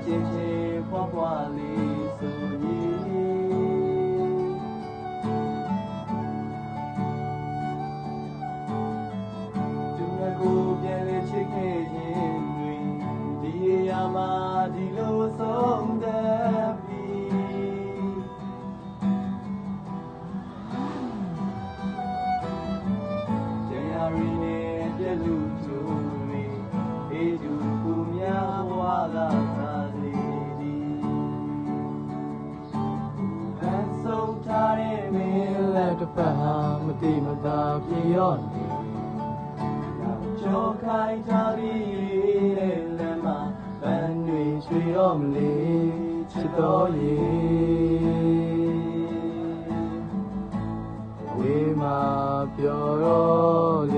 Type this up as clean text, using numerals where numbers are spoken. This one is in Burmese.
ချင်းချင်းဖွားဖွားလေးဆိုရင်သူငါကိုပြန်လေချစ်ခဲ့ခြင်းတွေဒီရာမှာဒီလိုဆုံးသက်ပြီးတရားရင်းနဲ့ပြည့်လူသူတွေအေးသူကိုများဘဝကသာစီဒီအဆုံးထားတဲ့မင်းလက်တစ်ဖက်ဟာမတိမတာပြေရော့နေကြောခိုင်ထားပြီးတဲ့လမ်းမှာပန်းတွေရွှေတော့မလေချစ်တော်ရေဝေးမှာပျော်တော့လေ